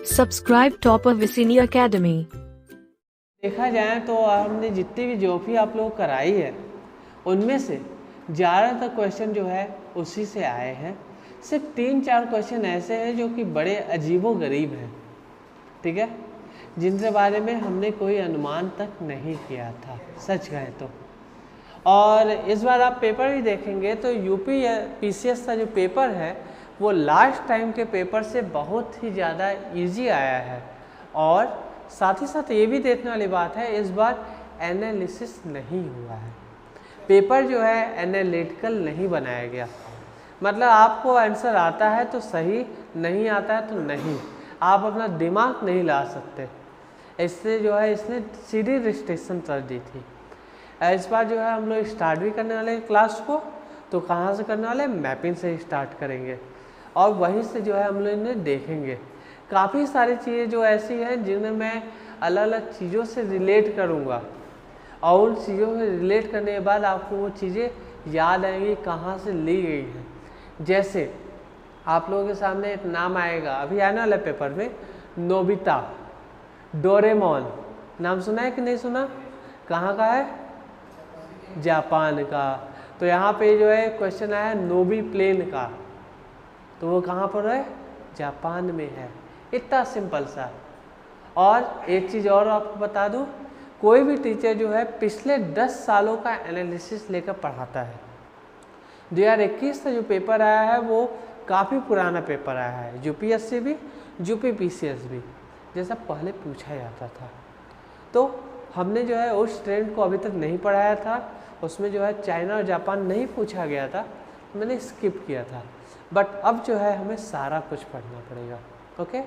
Subscribe Topper Vicini Academy। देखा जाए तो हमने जितनी भी ज्योग्राफी आप लोग कराई है उनमें से ज़्यादातर क्वेश्चन जो है उसी से आए हैं। सिर्फ 3-4 क्वेश्चन ऐसे हैं जो कि बड़े अजीबो गरीब हैं, ठीक है, जिनके बारे में हमने कोई अनुमान तक नहीं किया था, सच कहें तो। और इस बार आप पेपर भी देखेंगे तो यूपी या पीसीएस का जो पेपर है वो लास्ट टाइम के पेपर से बहुत ही ज़्यादा इजी आया है। और साथ ही साथ ये भी देखने वाली बात है, इस बार एनालिसिस नहीं हुआ है, पेपर जो है एनालिटिकल नहीं बनाया गया। मतलब आपको आंसर आता है तो सही, नहीं आता है तो नहीं, आप अपना दिमाग नहीं ला सकते। इससे जो है इसने सीधी रिस्ट्रिक्शन कर दी थी। इस बार जो है हम लोग स्टार्ट भी करने वाले क्लास को, तो कहाँ से करने वाले, मैपिंग से स्टार्ट करेंगे और वहीं से जो है हम लोग इन्हें देखेंगे। काफ़ी सारी चीज़ें जो ऐसी हैं जिन्हें मैं अलग अलग चीज़ों से रिलेट करूँगा और उन चीज़ों से रिलेट करने के बाद आपको वो चीज़ें याद आएंगी कहाँ से ली गई हैं। जैसे आप लोगों के सामने एक नाम आएगा अभी आने वाले पेपर में, नोबिता, डोरेमोन, नाम सुना है कि नहीं सुना? कहाँ का है? जापान का। तो यहाँ पे जो है क्वेश्चन आया नोबी प्लेन का, तो वो कहाँ पर है? जापान में है। इतना सिंपल सा। और एक चीज़ और आपको बता दूँ, कोई भी टीचर जो है पिछले 10 सालों का एनालिसिस लेकर पढ़ाता है। 2021 से जो पेपर आया है वो काफ़ी पुराना पेपर आया है, यूपीएससी भी, यूपीपीसीएस भी, जैसा पहले पूछा जाता था। तो हमने जो है उस ट्रेंड को अभी तक नहीं पढ़ाया था, उसमें जो है चाइना और जापान नहीं पूछा गया था, तो मैंने स्किप किया था। बट अब जो है हमें सारा कुछ पढ़ना पड़ेगा, ओके।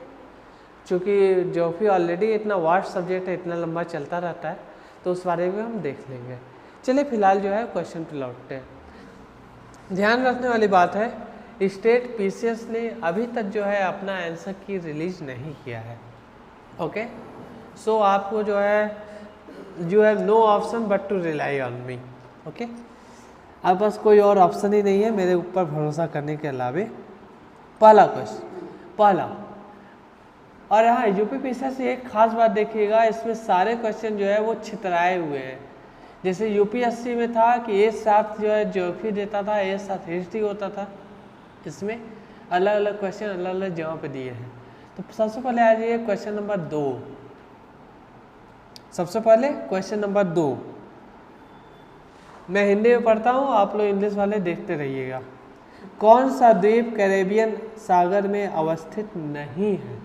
चूँकि ज्योग्राफी ऑलरेडी इतना वास्ट सब्जेक्ट है, इतना लंबा चलता रहता है, तो उस बारे में हम देख लेंगे। चलिए फिलहाल जो है क्वेश्चन पे लौटते हैं। ध्यान रखने वाली बात है, स्टेट पीसीएस ने अभी तक जो है अपना आंसर की रिलीज नहीं किया है, ओके। सो आपको जो है you have no option but to rely on me, okay. अब बस कोई और ऑप्शन ही नहीं है मेरे ऊपर भरोसा करने के अलावे। पहला क्वेश्चन, पहला, और हाँ यूपीपीसीएस से एक खास बात देखिएगा, इसमें सारे क्वेश्चन जो है वो छितराए हुए हैं। जैसे यूपीएससी में था कि एक साथ जो है ज्योग्राफी देता था, एक साथ हिस्ट्री होता था, इसमें अलग अलग क्वेश्चन अलग अलग जगह पे दिए हैं। तो सबसे पहले आ जाइए क्वेश्चन नंबर 2। सबसे पहले क्वेश्चन नंबर 2, मैं हिंदी में पढ़ता हूँ, आप लोग इंग्लिश वाले देखते रहिएगा। कौन सा द्वीप कैरेबियन सागर में अवस्थित नहीं है?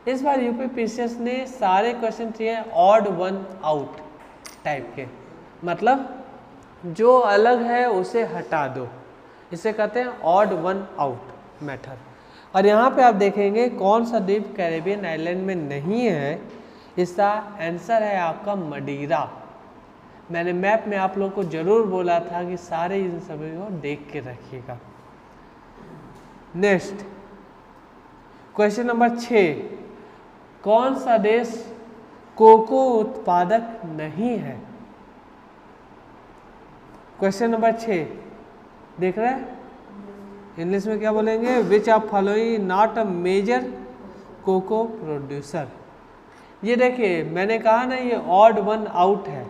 इस बार यूपीपीसीएस ने सारे क्वेश्चन दिए ऑड वन आउट टाइप के, मतलब जो अलग है उसे हटा दो, इसे कहते हैं ऑड वन आउट मेथड। और यहाँ पे आप देखेंगे कौन सा द्वीप कैरेबियन आइलैंड में नहीं है, इसका आंसर है आपका मडीरा। मैंने मैप में आप लोग को जरूर बोला था कि सारे इन सभी को देख के रखिएगा। नेक्स्ट क्वेश्चन नंबर 6, कौन सा देश कोको उत्पादक नहीं है? क्वेश्चन नंबर 6 देख रहे हैं, इंग्लिश में क्या बोलेंगे? Which of following not a major cocoa producer. ये देखिए मैंने कहा ना ये ऑड वन आउट है।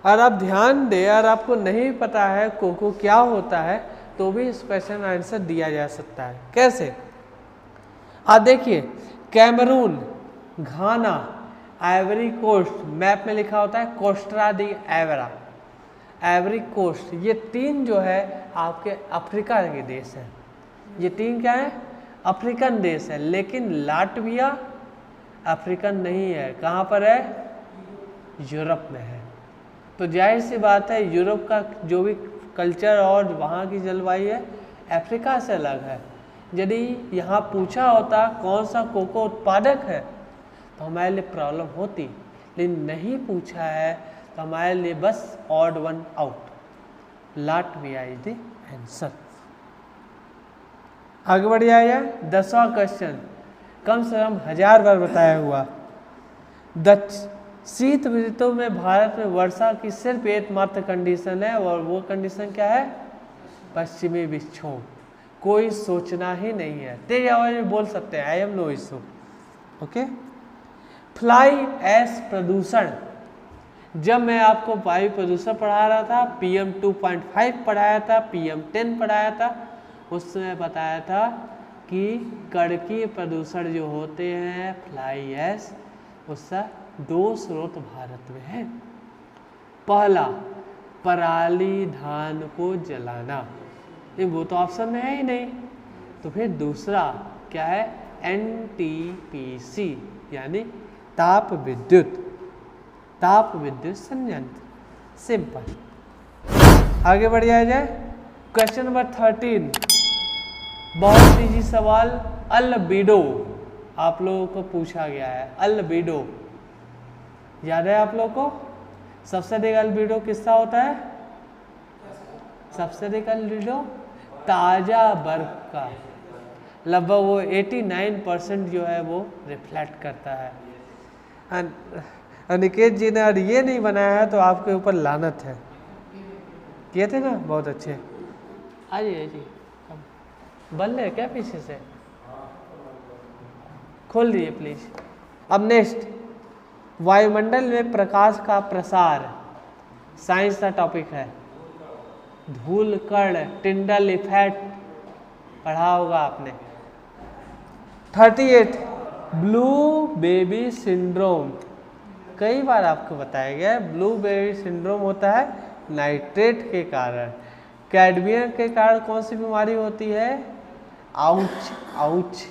और आप ध्यान दें, अगर आपको नहीं पता है कोको क्या होता है तो भी इस क्वेश्चन का आंसर दिया जा सकता है। कैसे? आप देखिए, कैमरून, घाना, आइवरी कोस्ट, मैप में लिखा होता है कोस्टा दी एवरा, आइवरी कोस्ट, ये 3 जो है आपके अफ्रीका के देश हैं। ये 3 क्या है? अफ्रीकन देश है। लेकिन लाटविया अफ्रीकन नहीं है, कहाँ पर है? यूरोप में है। तो जाहिर सी बात है यूरोप का जो भी कल्चर और वहाँ की जलवायु है अफ्रीका से अलग है। यदि यहाँ पूछा होता कौन सा कोको उत्पादक है तो हमारे लिए प्रॉब्लम होती, लेकिन नहीं पूछा है तो हमारे लिए बस odd one out, Latvia is the answer. आगे बढ़ जाएगा 10वां क्वेश्चन, कम से कम 1000 बार बताया हुआ। शीत ऋतु में भारत में वर्षा की सिर्फ एकमात्र कंडीशन है, और वो कंडीशन क्या है? पश्चिमी विक्षोभ। कोई सोचना ही नहीं है। तेज आवाज में बोल सकते हैं, I am no issue. Okay. Fly ash प्रदूषण, जब मैं आपको वायु प्रदूषण पढ़ा रहा था, PM 2.5 पढ़ाया था, PM 10 पढ़ाया था, उसमें बताया था कि कड़कीय प्रदूषण जो होते हैं फ्लाई ऐश, उसका 2 स्रोत भारत में है। पहला, पराली धान को जलाना, ये वो तो ऑप्शन में है ही नहीं। तो फिर दूसरा क्या है, NTPC यानी ताप विद्युत संयंत्र। सिंपल। आगे बढ़ जाए। क्वेश्चन नंबर 13, बहुत इजी सवाल। अल्बिडो आप लोगों को पूछा गया है। अल्बिडो याद है आप लोगों को? सबसे अधिक अल्बिडो किसका होता है? सबसे अधिक अल्बिडो ताजा बर्फ का, लगभग वो 89% जो है वो रिफ्लेक्ट करता है। अनिकेत जी ने और ये नहीं बनाया है तो आपके ऊपर लानत है। किए थे ना, बहुत अच्छे। आइए जी, बन रहे क्या पीछे से? खोल दिए प्लीज। अब नेक्स्ट, वायुमंडल में प्रकाश का प्रसार, साइंस का टॉपिक है। धूल कण, टिंडल इफेक्ट पढ़ा होगा आपने। 38, ब्लू बेबी सिंड्रोम, कई बार आपको बताया गया है। ब्लू बेबी सिंड्रोम होता है नाइट्रेट के कारण। कैडमियम के कारण कौन सी बीमारी होती है? आउच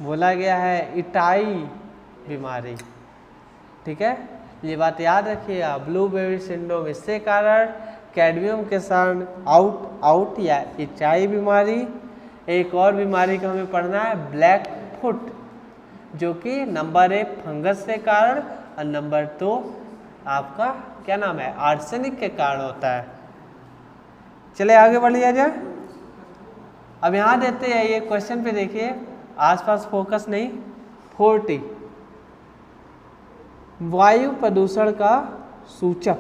बोला गया है, इटाई बीमारी। ठीक है, ये बात याद रखिएगा। ब्लू बेबी सिंड्रोम इससे कारण, कैडमियम के कारण आउट या इटाई बीमारी। एक और बीमारी का हमें पढ़ना है, ब्लैक फुट, जो कि नंबर 1 फंगस के कारण और नंबर 2 आपका क्या नाम है, आर्सेनिक के कारण होता है। चले आगे बढ़ लिया जाए। अब यहाँ देते हैं, ये क्वेश्चन पे देखिए, आसपास फोकस नहीं। 40, वायु प्रदूषण का सूचक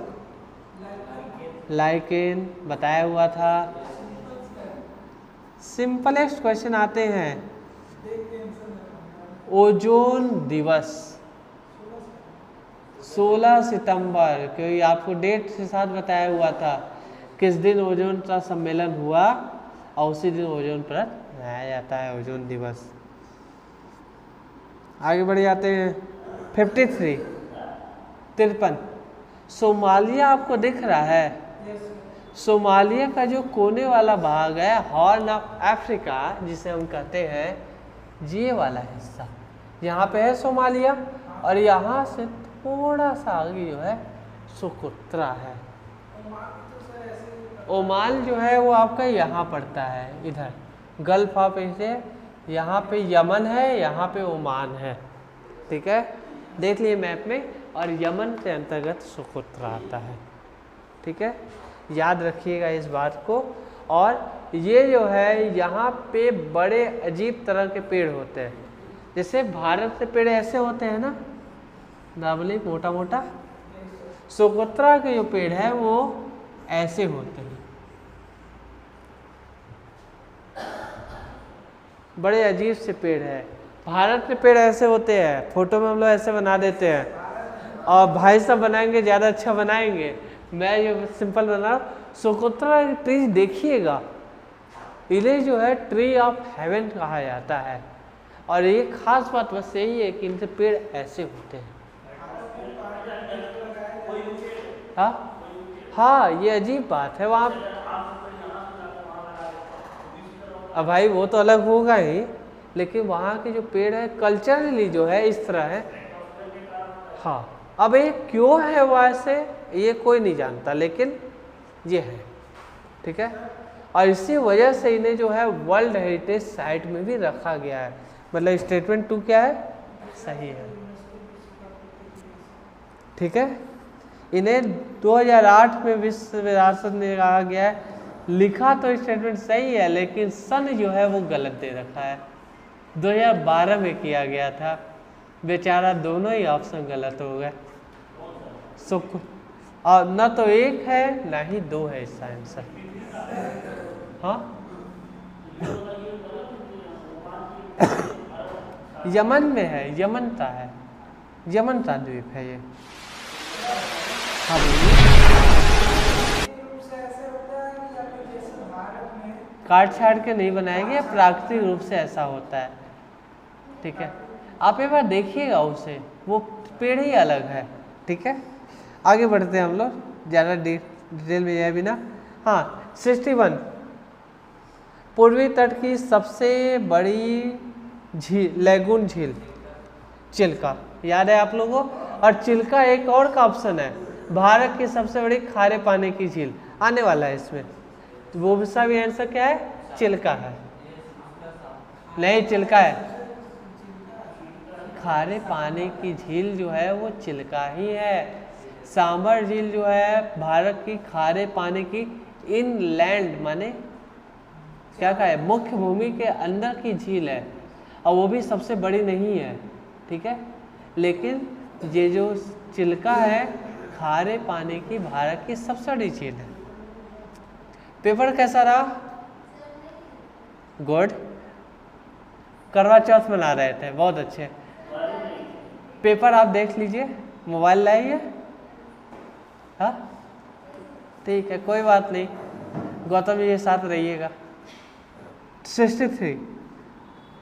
लाइकेन बताया हुआ था। सिंपलेस्ट क्वेश्चन आते हैं। ओजोन दिवस 16 सितंबर, क्योंकि आपको डेट के साथ बताया हुआ था किस दिन ओजोन का सम्मेलन हुआ, और उसी दिन ओजोन परत मनाया जाता है, ओजोन दिवस। आगे बढ़ जाते हैं। 53, सोमालिया आपको दिख रहा है? सोमालिया का जो कोने वाला भाग है, हॉर्न ऑफ अफ्रीका जिसे हम कहते हैं, ये वाला हिस्सा यहाँ पे है सोमालिया, और यहाँ से थोड़ा सा आगे जो है सोकोत्रा है। ओमान जो है वो आपका यहाँ पड़ता है, इधर गल्फ ऑफ एशिया, यहाँ पे यमन है, यहाँ पे ओमान है। ठीक है, देख लिए मैप में, और यमन के अंतर्गत सोकोत्रा आता है। ठीक है, याद रखिएगा इस बात को। और ये जो है यहाँ पे बड़े अजीब तरह के पेड़ होते हैं। जैसे भारत के पेड़ ऐसे होते हैं ना, नॉर्मली मोटा मोटा, सोकोत्रा के जो पेड़ है वो ऐसे होते हैं, बड़े अजीब से पेड़ है। भारत के पेड़ ऐसे होते हैं, फोटो में हम लोग ऐसे बना देते हैं, और भाई साहब बनाएंगे ज़्यादा अच्छा बनाएंगे। मैं जो सिंपल बना, सोकोत्रा ट्री देखिएगा, इन्हें जो है ट्री ऑफ हेवन कहा जाता है। और ये खास बात बस यही है कि इनसे पेड़ ऐसे होते हैं। हाँ, ये अजीब बात है वहाँ। अब भाई वो तो अलग होगा ही, लेकिन वहाँ के जो पेड़ है कल्चरली जो है इस तरह है। हाँ, अब ये क्यों है वैसे ये कोई नहीं जानता, लेकिन ये है। ठीक है, और इसी वजह से इन्हें जो है वर्ल्ड हेरिटेज साइट में भी रखा गया है। मतलब स्टेटमेंट 2 क्या है, सही है। ठीक है, इन्हें 2008 में विश्व विरासत में कहा गया है। लिखा तो स्टेटमेंट सही है, लेकिन सन जो है वो गलत दे रखा है। 2012 में किया गया था, बेचारा दोनों ही ऑप्शन गलत हो गए। और न तो 1 है ना ही 2 है इसका आंसर। हाँ, यमन में है, यमनता है, यमनता द्वीप है ये। हाँ बोलिए। काट छाट के नहीं बनाएंगे, प्राकृतिक रूप से ऐसा होता है, ठीक है। आप एक बार देखिएगा उसे, वो पेड़ ही अलग है, ठीक है। आगे बढ़ते हैं हम लोग, ज़्यादा डिटेल में जाए बिना। हाँ 61, पूर्वी तट की सबसे बड़ी झील, लैगून झील चिल्का, याद है आप लोगों को। और चिल्का एक और का ऑप्शन है, भारत की सबसे बड़ी खारे पानी की झील आने वाला है इसमें, तो वो भी सब आंसर क्या है, चिल्का है। नहीं, चिल्का है, खारे पानी की झील जो है वो चिल्का ही है। सांभर झील जो है भारत की खारे पानी की इनलैंड माने क्या कहा है, मुख्य भूमि के अंदर की झील है, और वो भी सबसे बड़ी नहीं है, ठीक है। लेकिन ये जो चिल्का है खारे पानी की भारत की सबसे बड़ी झील है। पेपर कैसा रहा? गुड। करवा चौथ मना रहे थे, बहुत अच्छे। पेपर आप देख लीजिए, मोबाइल लाइए। हाँ ठीक है, कोई बात नहीं, गौतम जी के साथ रहिएगा। 63,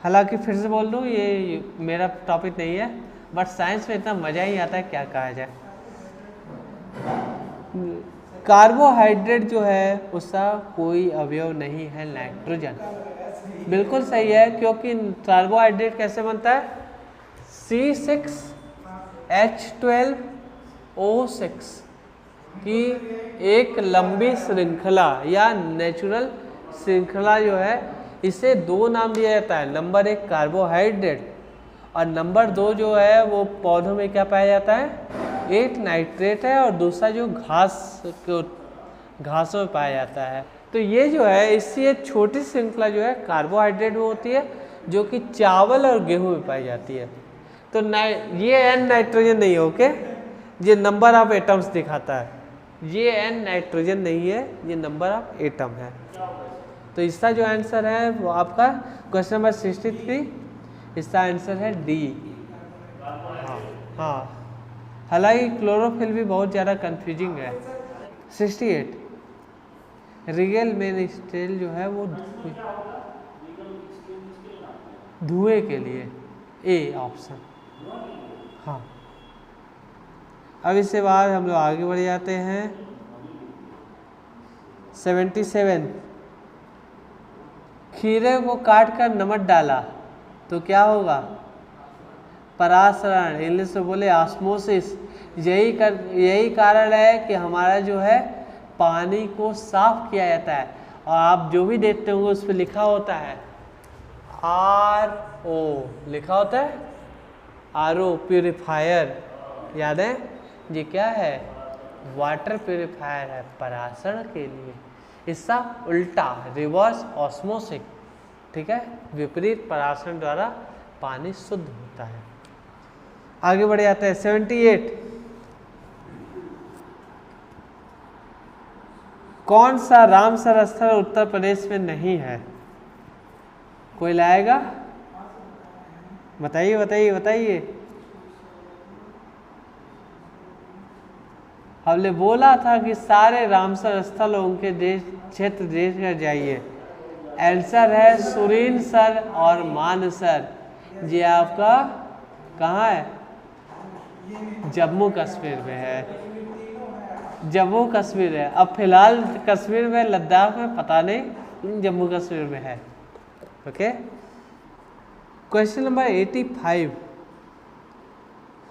हालांकि फिर से बोल दूँ ये मेरा टॉपिक नहीं है, बट साइंस में इतना मज़ा ही आता है, क्या कहा जाए। कार्बोहाइड्रेट जो है उसका कोई अवयव नहीं है, नाइट्रोजन। बिल्कुल सही है, क्योंकि कार्बोहाइड्रेट कैसे बनता है, C6H12O6 की एक लंबी श्रृंखला या नेचुरल श्रृंखला जो है, इसे दो नाम दिया जाता है। नंबर 1 कार्बोहाइड्रेट, और नंबर 2 जो है वो पौधों में क्या पाया जाता है, एक नाइट्रेट है, और दूसरा जो घासों में पाया जाता है। तो ये जो है इससे एक छोटी श्रृंखला जो है कार्बोहाइड्रेट में होती है, जो कि चावल और गेहूं में पाई जाती है। तो ये एन नाइट्रोजन नहीं है, ओके, ये नंबर ऑफ एटम्स दिखाता है, ये एन नाइट्रोजन नहीं है, ये नंबर ऑफ एटम है। तो इसका जो आंसर है वो आपका क्वेश्चन नंबर 63, इसका आंसर है डी। हाँ, हालांकि क्लोरोफिल भी बहुत ज़्यादा कंफ्यूजिंग है। 68, रिगेल मेन स्टेल जो है वो धुएं के लिए, ए ऑप्शन। हाँ, अब इसके बाद हम लोग आगे बढ़ जाते हैं। 77, खीरे को काट कर नमक डाला तो क्या होगा, परासरण, इंग्लिश में बोले ऑस्मोसिस। यही कारण है कि हमारा जो है पानी को साफ किया जाता है, और आप जो भी देखते होंगे उस पर लिखा होता है RO, लिखा होता है RO, प्यूरिफायर, याद है, ये क्या है, वाटर प्यूरिफायर है परासरण के लिए। इसका उल्टा, रिवर्स ऑस्मोसिस, ठीक है, विपरीत परासरण द्वारा पानी शुद्ध होता है। आगे बढ़ जाते हैं। 78, कौन सा रामसर स्थल उत्तर प्रदेश में नहीं है, कोई लाएगा, बताइए बताइए बताइए। हमने बोला था कि सारे रामसर स्थल उनके देश क्षेत्र देश में जाइए। आंसर है सुरीनसर और मानसर। ये आपका कहाँ है, जम्मू कश्मीर में है, जम्मू कश्मीर है। अब फिलहाल कश्मीर में, लद्दाख में पता नहीं, जम्मू कश्मीर में है, ओके। क्वेश्चन नंबर 85,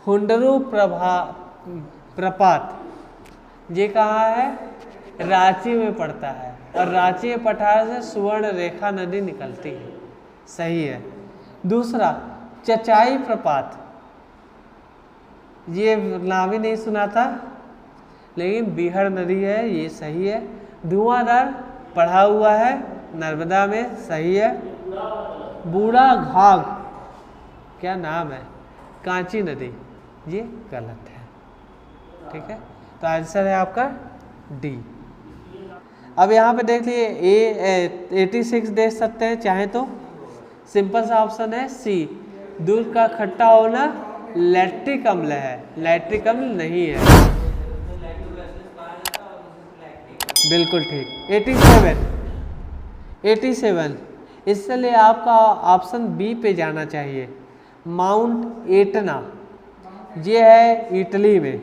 हुंडरू प्रपात, ये कहाँ है, रांची में पड़ता है, और रांची के पठार से सुवर्ण रेखा नदी निकलती है, सही है। दूसरा, चचाई प्रपात, ये नाम ही नहीं सुना था, लेकिन बिहार नदी है, ये सही है। धुआंधार पढ़ा हुआ है, नर्मदा में, सही है। बूढ़ा घाघ, क्या नाम है, कांची नदी, ये गलत है, ठीक है। तो आंसर है आपका डी। अब यहाँ पे देख लिए 86 दे सकते हैं चाहे तो। सिंपल सा ऑप्शन है सी, दूध का खट्टा होना लैक्टिक अम्ल है, लैक्टिक अम्ल नहीं है। बिल्कुल ठीक। 87 इसलिए आपका ऑप्शन बी पे जाना चाहिए, माउंट एटना, ये है इटली में।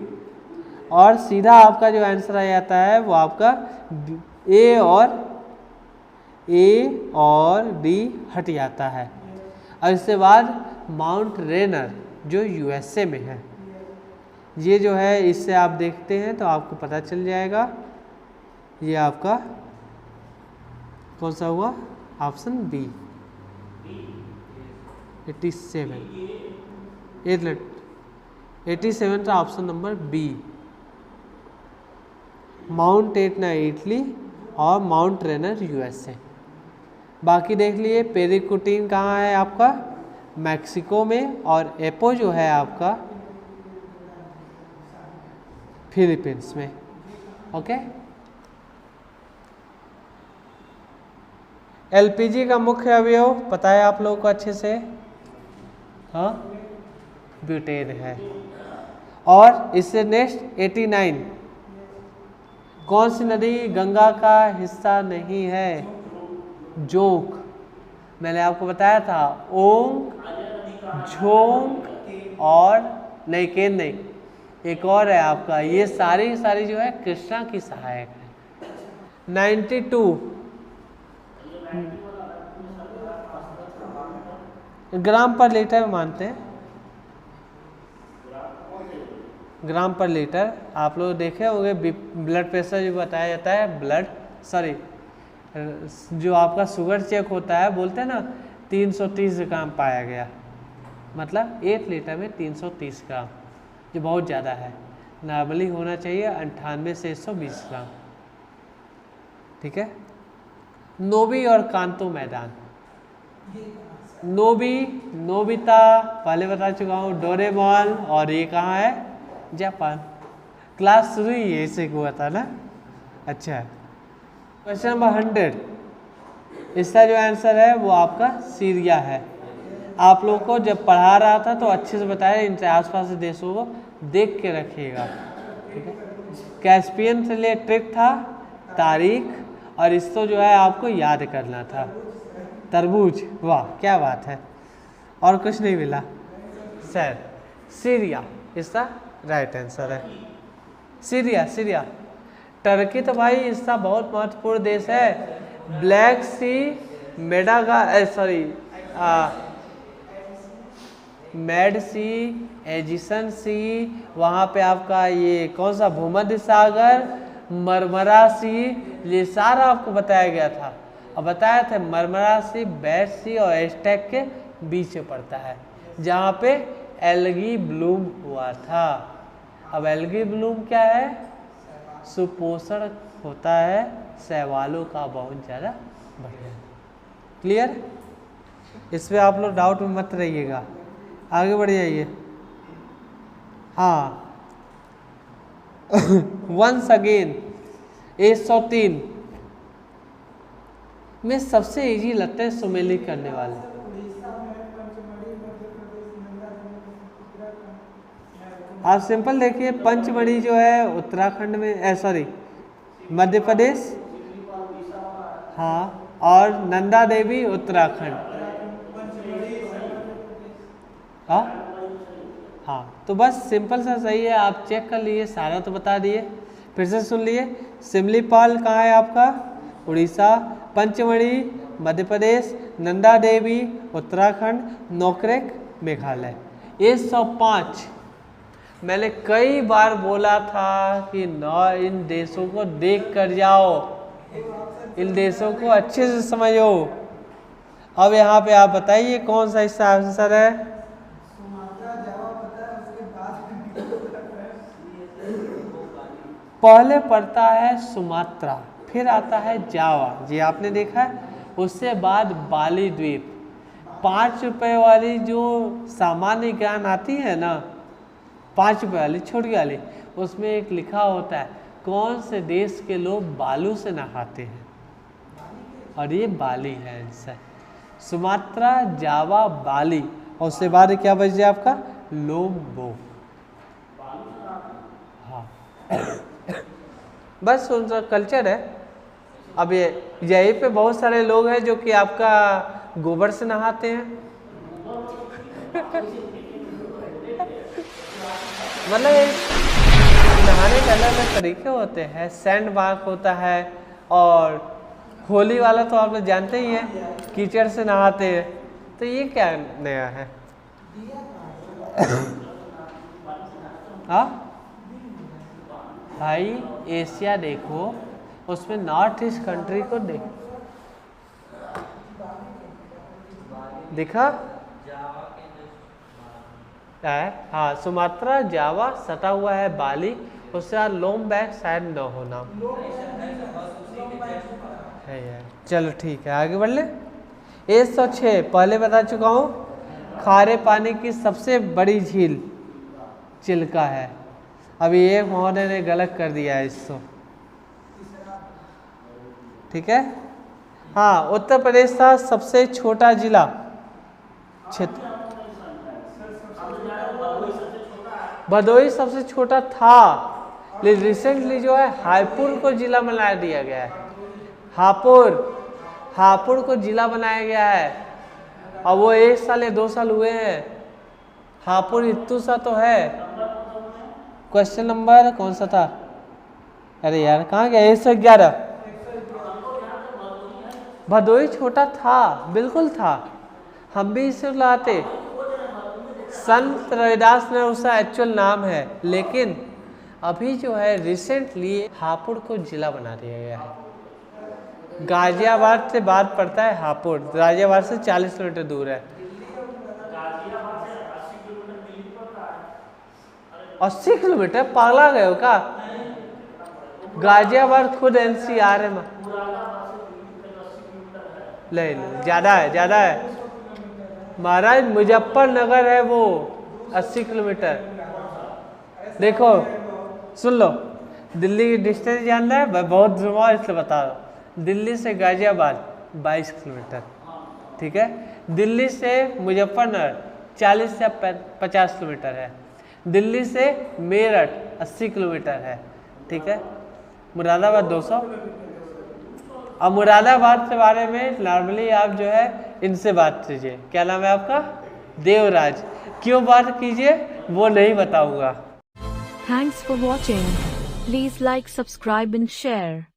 और सीधा आपका जो आंसर आ जाता है वो आपका ए और डी हट जाता है। और इसके बाद माउंट रेनर जो यूएसए में है, ये जो है इससे आप देखते हैं तो आपको पता चल जाएगा। ये आपका कौन सा हुआ? ऑप्शन बी 87 का option number B, mount Etna Italy और माउंट रेनर यूएसए। बाकी देख लिए पेरिकुटीन कहाँ है आपका? मैक्सिको में, और एपो जो है आपका फिलीपींस में। ओके। एलपीजी का मुख्य अवयव पता है आप लोगों को अच्छे से? हाँ, ब्यूटेन है। और इससे नेक्स्ट 89, कौन सी नदी गंगा का हिस्सा नहीं है? जोंक। मैंने आपको बताया था ओंग, झोंक और केन नहीं, एक और है आपका। ये सारी जो है कृष्णा की सहायक है। 92 ग्राम पर लीटर मानते हैं, ग्राम पर लीटर। आप लोग देखे होंगे ब्लड प्रेशर जो बताया जाता है, जो आपका शुगर चेक होता है, बोलते हैं ना 330 ग्राम पाया गया, मतलब 1 लीटर में 330 ग्राम, जो बहुत ज़्यादा है। नॉर्मली होना चाहिए 98 से 120 ग्राम। ठीक है। नोबी और कांतो मैदान। नोबिता पहले बता चुका हूँ, डोरेमोन, और ये कहाँ है? जापान। क्लास शुरू ही ऐसे हुआ था ना। अच्छा, क्वेश्चन नंबर 100, इसका जो आंसर है वो आपका सीरिया है। आप लोग को जब पढ़ा रहा था तो अच्छे से बताया, इनसे आसपास के देशों को देख के रखिएगा। ठीक है। कैस्पियन से लिए ट्रिक था, तारीख, और इसको जो है आपको याद करना था। तरबूज, वाह क्या बात है। और कुछ नहीं मिला सर। सीरिया इसका राइट आंसर है। सीरिया। टर्की तो भाई इसका बहुत महत्वपूर्ण देश है। ब्लैक सी, मैड सी, एजिसन सी, वहाँ पे आपका ये कौन सा भूमध्य सागर, मरमरा सी, ये सारा आपको बताया गया था। और बताया था मरमरा सी, बैट सी और एस्टेक के बीच में पड़ता है, जहाँ पे एल्गी ब्लूम हुआ था। अब एल्गी ब्लूम क्या है? सुपोषण होता है शैवालों का बहुत ज़्यादा बढ़िया। क्लियर? इस पे आप लोग डाउट में मत रहिएगा, आगे बढ़ जाइए। हाँ वंस अगेन 103 में सबसे इजी लगते हैं सुमेलित करने वाले। आप सिंपल देखिए, पंचमढ़ी जो है उत्तराखंड में, मध्य प्रदेश, हाँ, और नंदा देवी उत्तराखंड। हाँ, तो बस सिंपल सा सही है, आप चेक कर लिए, सारा तो बता दिए। फिर से सुन लिए, सिमलीपाल कहाँ है आपका? उड़ीसा। पंचमढ़ी मध्य प्रदेश, नंदा देवी उत्तराखंड, नोकरेक मेघालय। 105 मैंने कई बार बोला था कि इन देशों को देख कर जाओ, इन देशों को अच्छे से समझो। अब यहाँ पे आप बताइए कौन सा इसका आंसर है? पहले पड़ता है सुमात्रा, फिर आता है जावा, ये आपने देखा है। उससे बाद बाली द्वीप। 5 रुपए वाली जो सामान्य ज्ञान आती है ना, 5 रुपए वाली छोटी वाली, उसमें एक लिखा होता है कौन से देश के लोग बालू से नहाते हैं? और ये बाली है आंसर। सुमात्रा, जावा, बाली और उसके बाद क्या बच जाए आपका? लोम्बोक। हाँ बस उनका कल्चर है। अब ये यहीं पे बहुत सारे लोग हैं जो कि आपका गोबर से नहाते हैं। मतलब नहाने के अलग अलग तरीके होते हैं। सैंड बाथ होता है और होली वाला तो आप लोग जानते ही हैं, कीचड़ से नहाते हैं। तो ये क्या नया है? हाँ भाई एशिया देखो, उसमें नॉर्थ ईस्ट कंट्री को देखा है। हाँ सुमात्रा, जावा सटा हुआ है, बाली, उससे बाद लोम्बोक शायद न होना है यार। चलो ठीक है आगे बढ़ ले। 106 पहले बता चुका हूँ। खारे पानी की सबसे बड़ी झील चिल्का है। अभी एक महोदय ने गलत कर दिया है इसको, ठीक है। हाँ उत्तर प्रदेश का सबसे छोटा जिला क्षेत्र, भदोही सबसे छोटा था, लेकिन रिसेंटली जो है हापुड़ को जिला बना दिया गया है। हापुड़ को जिला बनाया गया है और वो 1 साल या 2 साल हुए हैं। हापुड़ इतू सा तो है। क्वेश्चन नंबर कौन सा था? अरे यार कहाँ गया? 111। भदोही छोटा था, बिल्कुल था, हम भी इसे लाते। संत रविदास ने उसका एक्चुअल नाम है, लेकिन अभी जो है रिसेंटली हापुड़ को जिला बना दिया गया है। गाजियाबाद से बाद पड़ता है हापुड़, गाजियाबाद से 40 किलोमीटर दूर है। 80 किलोमीटर? पागला गए हो क्या? गाजियाबाद खुद NCR है। ले ज़्यादा है महाराज। मुजफ्फरनगर है वो 80 किलोमीटर। देखो सुन लो, दिल्ली की डिस्टेंस जानना है? मैं बहुत घुमा इसलिए बता रहा हूँ। दिल्ली से गाजियाबाद 22 किलोमीटर, ठीक है। दिल्ली से मुजफ्फरनगर 40 या 50 किलोमीटर है। दिल्ली से मेरठ 80 किलोमीटर है, ठीक है। मुरादाबाद 200। अब मुरादाबाद के बारे में नॉर्मली आप जो है इनसे बात कीजिए। क्या नाम है आपका? देवराज। क्यों बात कीजिए वो नहीं बताऊंगा। Thanks for watching. Please like, subscribe and share.